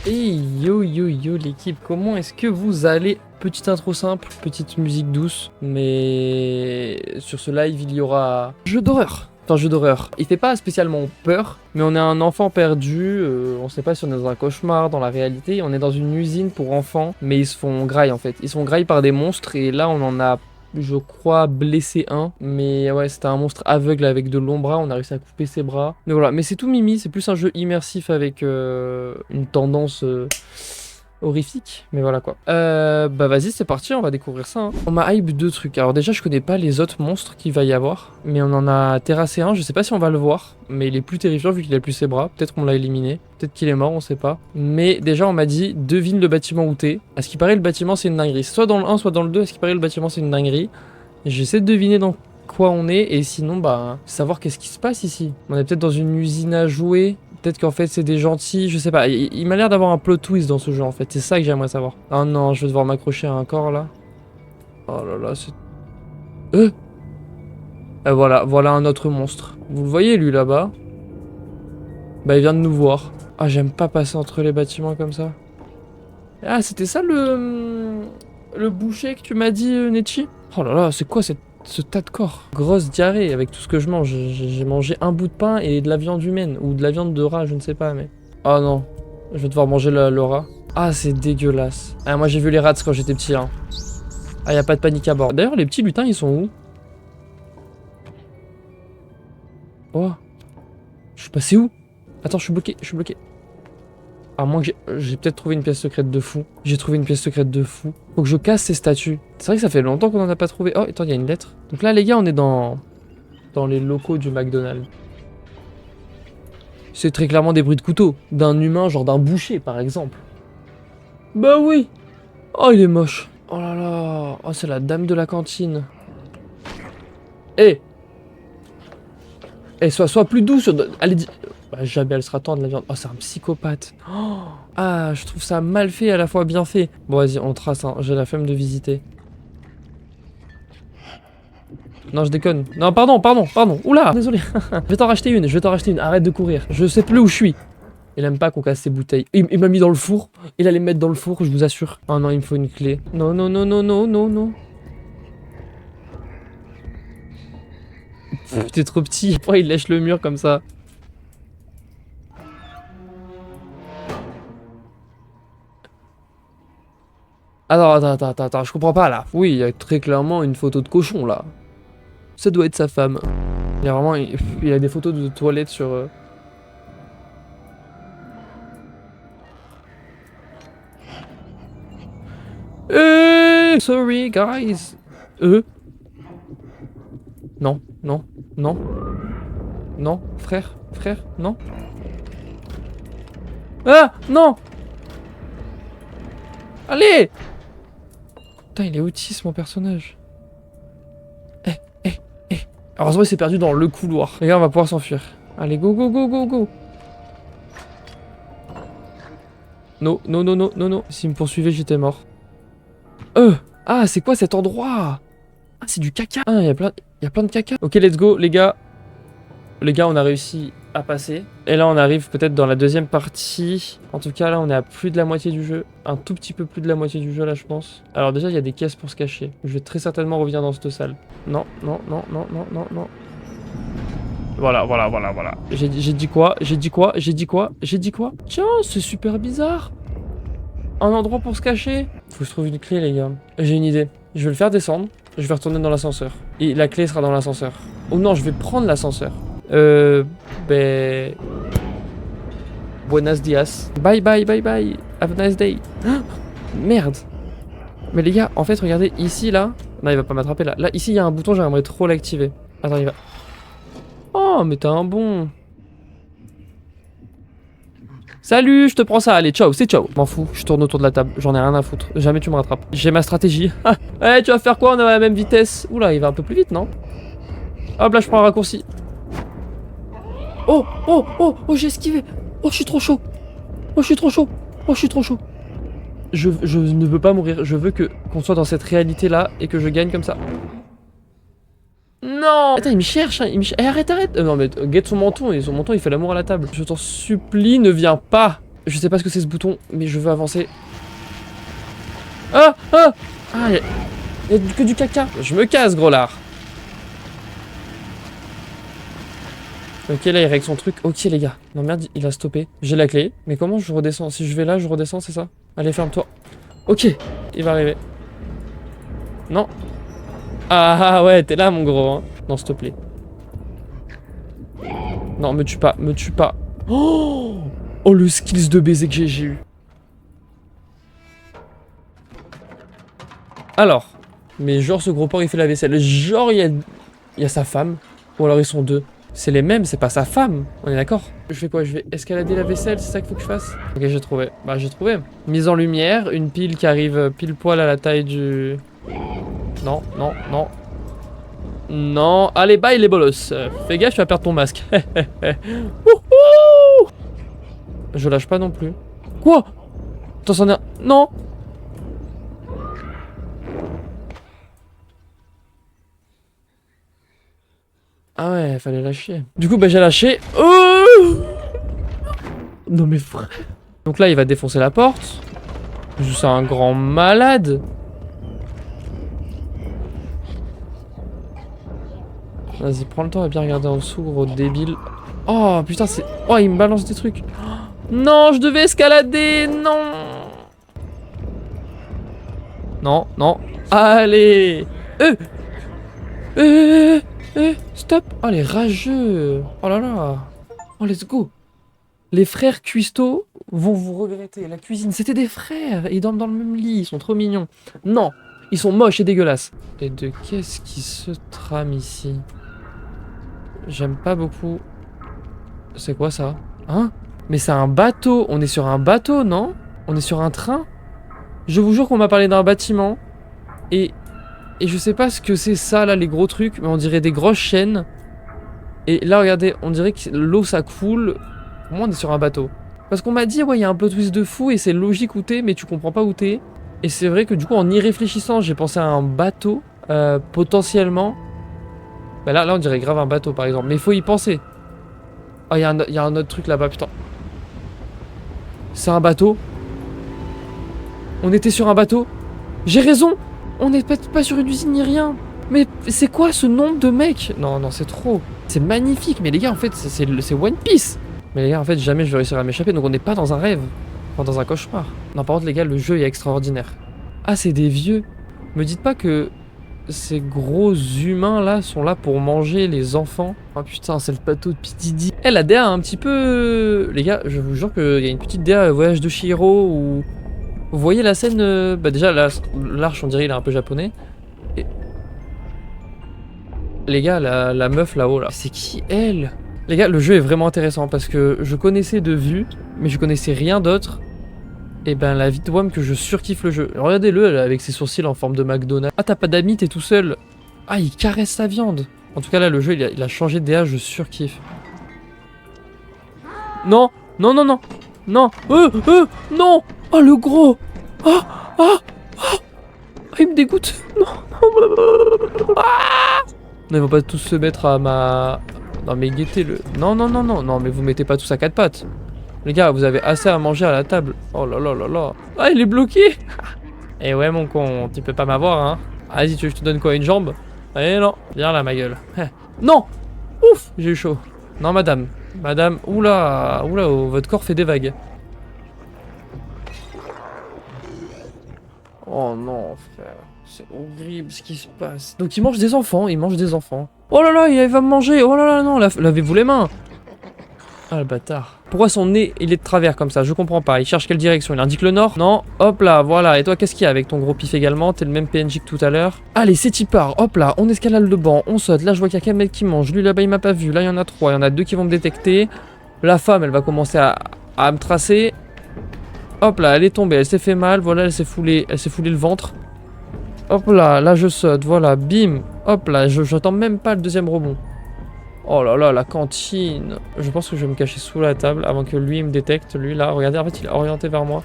Et yo yo yo l'équipe, comment est-ce que vous allez? Petite intro simple, petite musique douce, mais sur ce live il y aura jeu d'horreur. Enfin jeu d'horreur. Il fait pas spécialement peur, mais on est un enfant perdu, on sait pas si on est dans un cauchemar, dans la réalité, on est dans une usine pour enfants, mais ils se font graille en fait. Ils se font graille par des monstres et là on en a je crois blessé un, mais ouais c'était un monstre aveugle avec de longs bras, on a réussi à couper ses bras. Mais voilà, mais c'est tout mimi, c'est plus un jeu immersif avec une tendance horrifique, mais voilà quoi. Bah vas-y c'est parti, on va découvrir ça. Hein. On m'a hype deux trucs, alors déjà je connais pas les autres monstres qu'il va y avoir, mais on en a terrassé un, je sais pas si on va le voir, mais il est plus terrifiant vu qu'il a plus ses bras, peut-être qu'on l'a éliminé, peut-être qu'il est mort, on sait pas. Mais déjà on m'a dit, devine le bâtiment où t'es. À ce qui paraît le bâtiment c'est une dinguerie, soit dans le 1 soit dans le 2, à ce qui paraît le bâtiment c'est une dinguerie. J'essaie de deviner dans quoi on est, et sinon bah savoir qu'est-ce qui se passe ici. On est peut-être dans une usine à jouer. Peut-être qu'en fait c'est des gentils, je sais pas. Il m'a l'air d'avoir un plot twist dans ce jeu en fait, c'est ça que j'aimerais savoir. Oh non, je vais devoir m'accrocher à un corps là. Oh là là, c'est... voilà un autre monstre. Vous le voyez lui là-bas? Bah il vient de nous voir. Ah j'aime pas passer entre les bâtiments comme ça. Ah c'était ça le boucher que tu m'as dit Nechi? Oh là là, c'est quoi ce tas de corps? Grosse diarrhée avec tout ce que je mange. J'ai mangé un bout de pain et de la viande humaine. Ou de la viande de rat, je ne sais pas, mais... Oh non, je vais devoir manger le rat. Ah, c'est dégueulasse. Ah, moi j'ai vu les rats quand j'étais petit, hein. Ah, y a pas de panique à bord. D'ailleurs, les petits lutins, ils sont où? Oh. Je suis passé où? Attends, je suis bloqué. À moins que j'ai peut-être trouvé une pièce secrète de fou. J'ai trouvé une pièce secrète de fou. Faut que je casse ces statues. C'est vrai que ça fait longtemps qu'on en a pas trouvé. Oh, attends, il y a une lettre. Donc là, les gars, on est dans les locaux du McDonald's. C'est très clairement des bruits de couteau. D'un humain, genre d'un boucher, par exemple. Bah oui. Oh, il est moche. Oh là là. Oh, c'est la dame de la cantine. Eh. Eh, sois plus douce. Allez, bah, jamais elle sera tendre la viande. Oh, c'est un psychopathe. Oh. Ah, je trouve ça mal fait, à la fois bien fait. Bon, vas-y, on trace, hein. J'ai la flemme de visiter. Non, je déconne. Non, pardon. Oula, désolé. Je vais t'en racheter une. Arrête de courir. Je sais plus où je suis. Il aime pas qu'on casse ses bouteilles. Il m'a mis dans le four. Il allait me mettre dans le four, je vous assure. Oh non, il me faut une clé. Non. Pff, t'es trop petit. Pourquoi il lèche le mur comme ça? Attends, je comprends pas là. Oui, il y a très clairement une photo de cochon là. Ça doit être sa femme. Il y a vraiment... Il y a des photos de toilettes sur... Sorry guys. Non. Non, frère, non. Ah, non. Allez. Putain, il est autiste mon personnage. Heureusement, il s'est perdu dans le couloir. Les gars, on va pouvoir s'enfuir. Allez, go. Non. S'il me poursuivait, j'étais mort. Ah, c'est quoi cet endroit? Ah, c'est du caca. Ah, il y a plein de caca. Ok, let's go, les gars. Les gars, on a réussi à passer. Et là, on arrive peut-être dans la deuxième partie. En tout cas, là, on est à plus de la moitié du jeu. Un tout petit peu plus de la moitié du jeu, là, je pense. Alors déjà, il y a des caisses pour se cacher. Je vais très certainement revenir dans cette salle. Non. Voilà. J'ai dit quoi? Tiens, c'est super bizarre. Un endroit pour se cacher. Faut que je trouve une clé, les gars. J'ai une idée. Je vais le faire descendre. Je vais retourner dans l'ascenseur. Et la clé sera dans l'ascenseur. Oh non, je vais prendre l'ascenseur. Buenos dias. Bye. Have a nice day. Ah, merde. Mais les gars, en fait, regardez, ici, là... Non, il va pas m'attraper, là. Là, ici, il y a un bouton, j'aimerais trop l'activer. Attends, il va... Oh, mais t'as un bon... Salut, je te prends ça, allez, ciao, c'est ciao. M'en fous, je tourne autour de la table, j'en ai rien à foutre. Jamais tu me rattrapes. J'ai ma stratégie. Eh, tu vas faire quoi? On est à la même vitesse. Oula, il va un peu plus vite, non? Hop, là, je prends un raccourci. Oh, j'ai esquivé. Oh, je suis trop chaud. Je ne veux pas mourir, je veux qu'on soit dans cette réalité-là et que je gagne comme ça. Non! Attends, il me cherche, hein, Eh, arrête! Non mais, guette son menton, et son menton, il fait l'amour à la table. Je t'en supplie, ne viens pas! Je sais pas ce que c'est ce bouton, mais je veux avancer. Ah, ah, ah, y a que du caca. Je me casse, gros lard. Ok, là, il règle son truc. Ok, les gars. Non, merde, il a stoppé. J'ai la clé. Mais comment je redescends? Si je vais là, je redescends, c'est ça? Allez, ferme-toi. Ok, il va arriver. Non. Ah, ouais, t'es là, mon gros. Hein. Non, s'il te plaît. Non, me tue pas, me tue pas. Oh, oh le skills de baiser que j'ai eu. Alors. Mais genre, ce gros porc, il fait la vaisselle. Genre, il y a sa femme. Ou alors, ils sont deux. C'est les mêmes, c'est pas sa femme. On est d'accord? Je fais quoi? Je vais escalader la vaisselle, c'est ça qu'il faut que je fasse? Ok, j'ai trouvé. Bah, j'ai trouvé. Mise en lumière, une pile qui arrive pile poil à la taille du... Non, non, non. Non. Allez, bye les bolos. Fais gaffe, tu vas perdre ton masque. Je lâche pas non plus. Quoi? Attends, c'en est un... Non. Ah ouais, fallait lâcher. Du coup, bah j'ai lâché. Oh non mais frère. Donc là, il va défoncer la porte. C'est un grand malade. Vas-y, prends le temps à bien regarder en dessous, gros débile. Oh putain, c'est... Oh, il me balance des trucs. Non, je devais escalader. Non. Non, non. Allez. Stop. Oh, les rageux. Oh là là. Oh, let's go. Les frères Cuisto vont vous regretter. La cuisine, c'était des frères. Ils dorment dans le même lit. Ils sont trop mignons. Non. Ils sont moches et dégueulasses. Et de qu'est-ce qui se trame ici? J'aime pas beaucoup. C'est quoi ça? Hein? Mais c'est un bateau. On est sur un bateau, non? On est sur un train? Je vous jure qu'on m'a parlé d'un bâtiment. Et je sais pas ce que c'est ça, là, les gros trucs. Mais on dirait des grosses chaînes. Et là, regardez, on dirait que l'eau, ça coule. Pour moi, on est sur un bateau. Parce qu'on m'a dit, ouais, il y a un plot twist de fou et c'est logique où t'es, mais tu comprends pas où t'es. Et c'est vrai que du coup, en y réfléchissant, j'ai pensé à un bateau, potentiellement. Bah là, on dirait grave un bateau, par exemple. Mais il faut y penser. Oh, il y a un autre truc là-bas, putain. C'est un bateau. On était sur un bateau. J'ai raison. On n'est pas sur une usine ni rien. Mais c'est quoi ce nombre de mecs? Non, non, c'est trop. C'est magnifique. Mais les gars, en fait, c'est One Piece. Mais les gars, en fait, jamais je vais réussir à m'échapper. Donc on n'est pas dans un rêve. Enfin, dans un cauchemar. Non, par contre, les gars, le jeu est extraordinaire. Ah, c'est des vieux. Me dites pas que ces gros humains là sont là pour manger les enfants. Oh putain, c'est le bateau de Pitidi. Eh, la DA un petit peu... Les gars, je vous jure qu'il y a une petite DA Voyage de Chihiro où... Vous voyez la scène... Bah déjà, l'arche, on dirait il est un peu japonais. Et... Les gars, la meuf là-haut là, c'est qui elle? Les gars, le jeu est vraiment intéressant parce que je connaissais de vue, mais je connaissais rien d'autre. Et ben la vie de WAM que je surkiffe le jeu. Regardez-le avec ses sourcils en forme de McDonald's. Ah, t'as pas d'amis, t'es tout seul. Ah, il caresse sa viande. En tout cas là, le jeu il a changé de DA, je surkiffe. Non, non, non, non. Non, non. Oh le gros. Oh, oh, oh. Il me dégoûte. Non, non. Ah, non, ils vont pas tous se mettre à ma... Non mais guettez le... Non, non, non, non, non, mais vous mettez pas tous à quatre pattes. Les gars, vous avez assez à manger à la table. Oh là là là là. Ah, il est bloqué. Eh ouais, mon con, tu peux pas m'avoir, hein. Vas-y, tu veux que je te donne quoi, une jambe? Eh non, viens là, ma gueule. Non. Ouf, j'ai eu chaud. Non, madame. Madame, oula, oula, oh, votre corps fait des vagues. Oh non, frère. C'est horrible ce qui se passe. Donc il mange des enfants, il mange des enfants. Oh là là, il va me manger. Oh là là, non, lavez-vous les mains. Ah, le bâtard. Pourquoi son nez, il est de travers comme ça? Je comprends pas. Il cherche quelle direction? Il indique le nord? Non. Hop là, voilà. Et toi, qu'est-ce qu'il y a avec ton gros pif également? T'es le même PNJ que tout à l'heure. Allez, c'est y part. Hop là, on escalade le banc. On saute. Là, je vois qu'il y a qu'un mec qui mange. Lui, là-bas, il m'a pas vu. Là, il y en a 3. Il y en a 2 qui vont me détecter. La femme, elle va commencer à me tracer. Hop là, elle est tombée. Elle s'est fait mal. Voilà, elle s'est foulée le ventre. Hop là, là, je saute. Voilà, bim. Hop là, j'attends même pas le deuxième rebond. Oh là là, la cantine. Je pense que je vais me cacher sous la table avant que lui me détecte. Lui là, regardez, en fait il est orienté vers moi.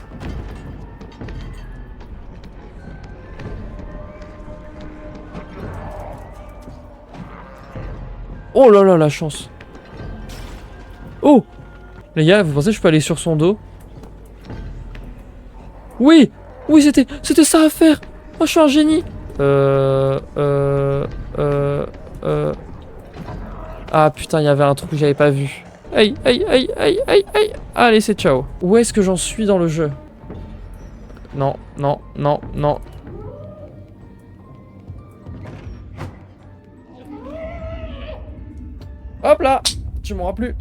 Oh là là, la chance. Oh! Les gars, vous pensez que je peux aller sur son dos? Oui! Oui, c'était ça à faire! Oh, je suis un génie! Ah putain, il y avait un truc que j'avais pas vu. Aïe, aïe, aïe, aïe, aïe, aïe. Allez, c'est ciao. Où est-ce que j'en suis dans le jeu? Non, non, non, non. Hop là! Tu m'auras plus.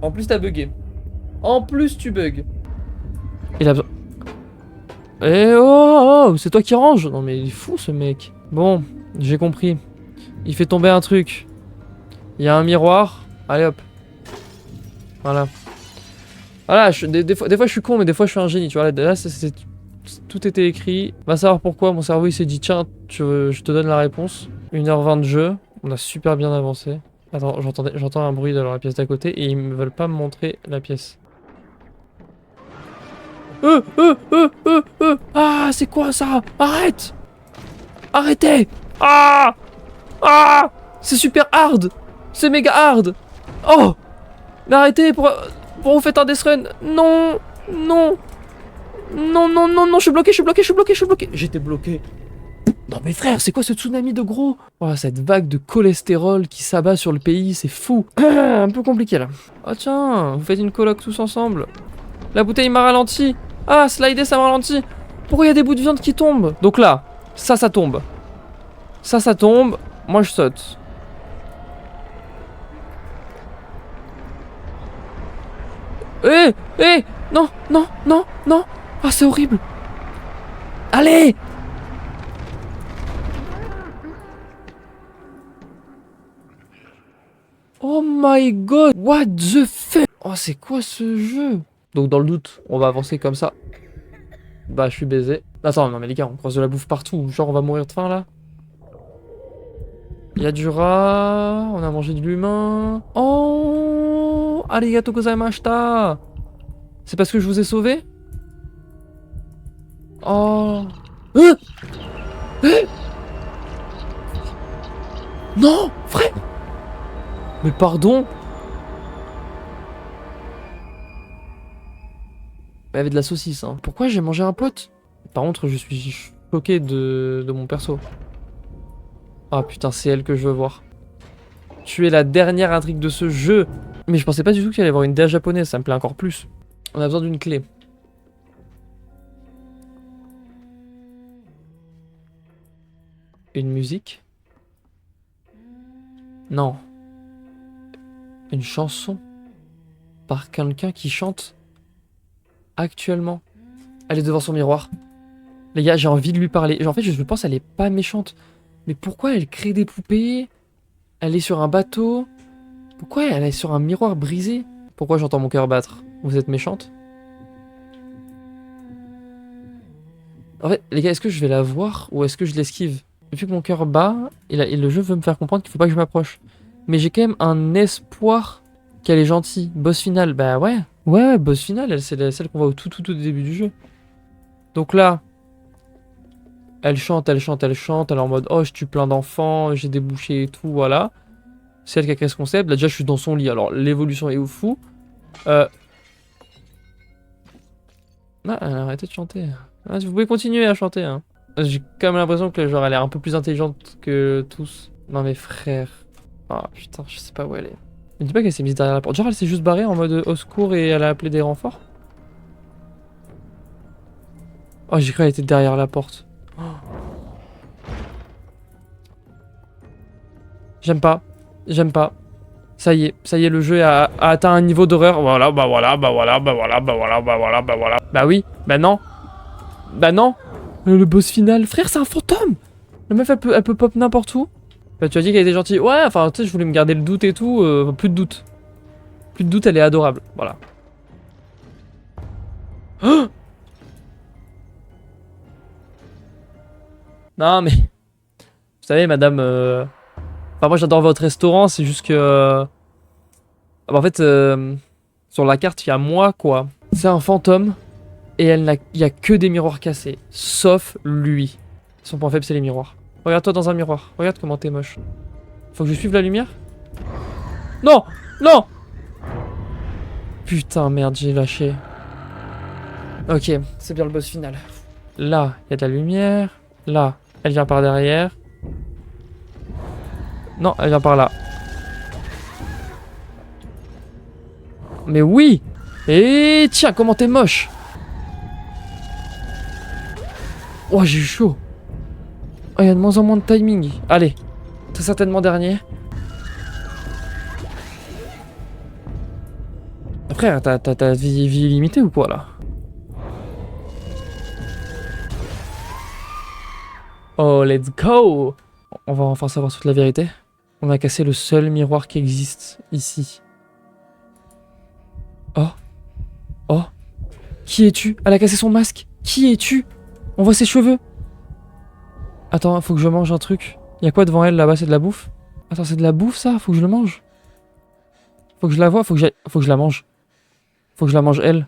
En plus, t'as bugué. En plus, tu bugs. Il a besoin... Eh oh, c'est toi qui range. Non mais il est fou ce mec. Bon, j'ai compris. Il fait tomber un truc. Il y a un miroir. Allez hop. Voilà. Voilà, des fois je suis con, mais des fois je suis un génie, tu vois. Là, tout était écrit. Va savoir pourquoi mon cerveau il s'est dit, tiens, je te donne la réponse. 1h20 de jeu. On a super bien avancé. Attends, j'entends un bruit dans la pièce d'à côté et ils me veulent pas me montrer la pièce. Ah, c'est quoi ça? Arrête! Arrêtez! Ah! Ah! C'est super hard! C'est méga hard! Oh! Mais arrêtez! Pourquoi vous faites un death run? Non! Non! Non, non, non, non, je suis bloqué, je suis bloqué, je suis bloqué, je suis bloqué! J'étais bloqué. Non mais frère, c'est quoi ce tsunami de gros? Oh, cette vague de cholestérol qui s'abat sur le pays, c'est fou! Un peu compliqué là. Oh tiens, vous faites une coloc tous ensemble. La bouteille m'a ralenti! Ah, slider ça m'a ralenti! Pourquoi il y a des bouts de viande qui tombent? Donc là, ça tombe. Ça tombe. Moi je saute. Non, non, non, non. Ah, c'est horrible. Allez! Oh my god, what the fuck? Oh, c'est quoi ce jeu? Donc dans le doute, on va avancer comme ça. Bah, je suis baisé. Attends, non mais les gars, on croise de la bouffe partout. Genre, on va mourir de faim là. Il y a du rat, on a mangé de l'humain. Oh, arigato gozaimashita. C'est parce que je vous ai sauvé? Oh. Non, frère. Mais pardon. Il y avait de la saucisse, hein. Pourquoi j'ai mangé un pote? Par contre, je suis choqué de mon perso. Ah putain, c'est elle que je veux voir. Tu es la dernière intrigue de ce jeu. Mais je pensais pas du tout qu'il allait y avoir une DA japonaise, ça me plaît encore plus. On a besoin d'une clé. Une musique? Non. Une chanson? Par quelqu'un qui chante actuellement. Elle est devant son miroir. Les gars, j'ai envie de lui parler. En fait, je pense qu'elle est pas méchante. Mais pourquoi elle crée des poupées? Elle est sur un bateau. Pourquoi elle est sur un miroir brisé? Pourquoi j'entends mon cœur battre? Vous êtes méchante? En fait, les gars, est-ce que je vais la voir ou est-ce que je l'esquive? Vu que mon cœur bat, et le jeu veut me faire comprendre qu'il faut pas que je m'approche. Mais j'ai quand même un espoir qu'elle est gentille. Boss final, bah ouais. Ouais, boss final, c'est celle qu'on voit au tout début du jeu. Donc là, elle chante, elle est en mode « Oh, je tue plein d'enfants, j'ai des bouchées et tout, voilà. » C'est elle qui a créé ce concept. Là, déjà, je suis dans son lit, alors l'évolution est fou. Ah, elle a arrêté de chanter. Ah, vous pouvez continuer à chanter, hein. J'ai quand même l'impression que genre, elle est un peu plus intelligente que tous. Non mais frère. Ah putain, je sais pas où elle est. Ne dis pas qu'elle s'est mise derrière la porte. Genre, elle s'est juste barrée en mode au secours et elle a appelé des renforts. Oh, j'ai cru qu'elle était derrière la porte. Oh. J'aime pas. J'aime pas. Ça y est, le jeu a atteint un niveau d'horreur. Voilà, bah voilà. Bah oui, bah non. Bah non. Le boss final. Frère, c'est un fantôme. La meuf, elle peut pop n'importe où. Bah, tu as dit qu'elle était gentille. Ouais, enfin, tu sais, je voulais me garder le doute et tout. Plus de doute. Plus de doute, elle est adorable. Voilà. Oh, non, mais... Vous savez, madame... Enfin, moi, j'adore votre restaurant. C'est juste que... En fait, sur la carte, il y a moi, quoi. C'est un fantôme. Et il y a que des miroirs cassés. Sauf lui. Son point faible, c'est les miroirs. Regarde-toi dans un miroir. Regarde comment t'es moche. Faut que je suive la lumière? Non! Non! Putain, merde, j'ai lâché. Ok, c'est bien le boss final. Là, il y a de la lumière. Là, elle vient par derrière. Non, elle vient par là. Mais oui! Et tiens, comment t'es moche! Oh, j'ai eu chaud. Oh, il y a de moins en moins de timing. Allez, très certainement dernier. Frère, t'as vie limitée ou quoi là? Oh, let's go! On va enfin savoir toute la vérité. On a cassé le seul miroir qui existe ici. Oh. Oh. Qui es-tu? Elle a cassé son masque. Qui es-tu? On voit ses cheveux. Attends, faut que je mange un truc. Y'a quoi devant elle là-bas? C'est de la bouffe? Attends, c'est de la bouffe ça? Faut que je le mange. Faut que je la vois, faut que je la mange. Faut que je la mange elle.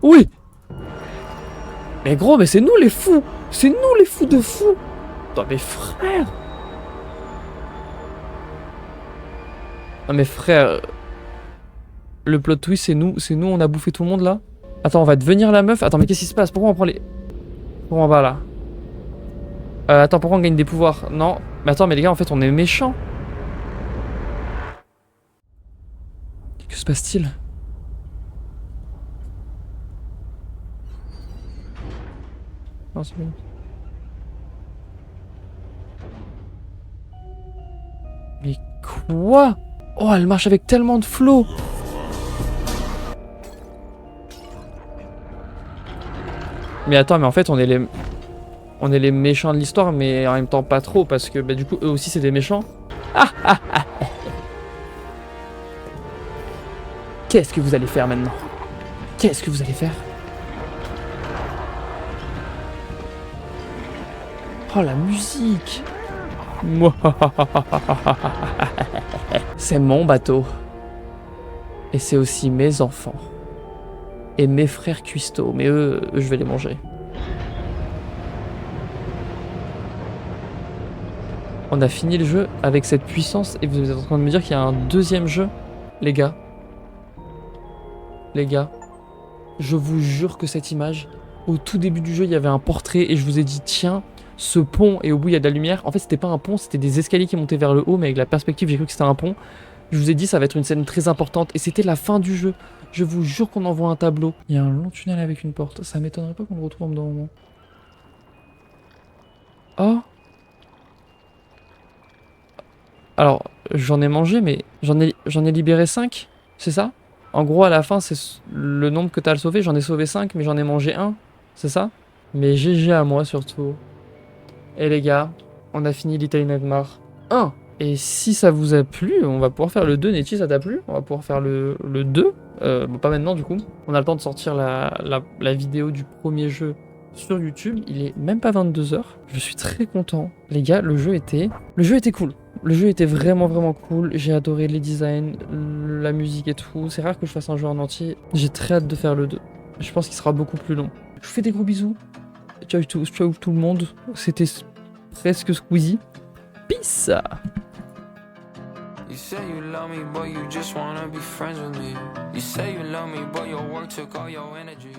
Oui! Mais gros, mais c'est nous les fous! C'est nous les fous de fous! Attends, mais frère! Non mais frère... Le plot twist, c'est nous, on a bouffé tout le monde là? Attends, on va devenir la meuf? Attends, mais qu'est-ce qui se passe? Pourquoi on prend les... Pourquoi on va là? Attends, pourquoi on gagne des pouvoirs? Non. Mais attends, mais les gars, en fait, on est méchants. Que se passe-t-il? Non, c'est bon. Mais quoi? Oh, elle marche avec tellement de flow. Mais attends, mais en fait, on est les méchants de l'histoire, mais en même temps pas trop, parce que bah, du coup, eux aussi, c'est des méchants. Qu'est-ce que vous allez faire maintenant? Qu'est-ce que vous allez faire? Oh, la musique! C'est mon bateau. Et c'est aussi mes enfants. Et mes frères cuistots. Mais eux, je vais les manger. On a fini le jeu avec cette puissance. Et vous êtes en train de me dire qu'il y a un deuxième jeu? Les gars. Les gars. Je vous jure que cette image, au tout début du jeu, il y avait un portrait. Et je vous ai dit, tiens, ce pont. Et au bout, il y a de la lumière. En fait, c'était pas un pont, c'était des escaliers qui montaient vers le haut. Mais avec la perspective, j'ai cru que c'était un pont. Je vous ai dit, ça va être une scène très importante. Et c'était la fin du jeu. Je vous jure qu'on envoie un tableau. Il y a un long tunnel avec une porte. Ça m'étonnerait pas qu'on le retrouve en bout d'un moment. Oh. Alors, j'en ai mangé, mais j'en ai libéré 5. C'est ça? En gros, à la fin, c'est le nombre que t'as sauvé. J'en ai sauvé 5, mais j'en ai mangé 1. C'est ça? Mais GG à moi, surtout. Et les gars, on a fini Little Nightmares 1. Et si ça vous a plu, on va pouvoir faire le 2. Netty, ça t'a plu? On va pouvoir faire le 2. Bon, pas maintenant, du coup. On a le temps de sortir la vidéo du premier jeu sur YouTube. Il est même pas 22 h. Je suis très content. Les gars, le jeu était cool. Le jeu était vraiment cool. J'ai adoré les designs, la musique et tout. C'est rare que je fasse un jeu en entier. J'ai très hâte de faire le 2. Je pense qu'il sera beaucoup plus long. Je vous fais des gros bisous. Ciao tout le monde. C'était presque Squeezie. Peace. You say you love me, but you just wanna be friends with me. You say you love me, but your work took all your energy.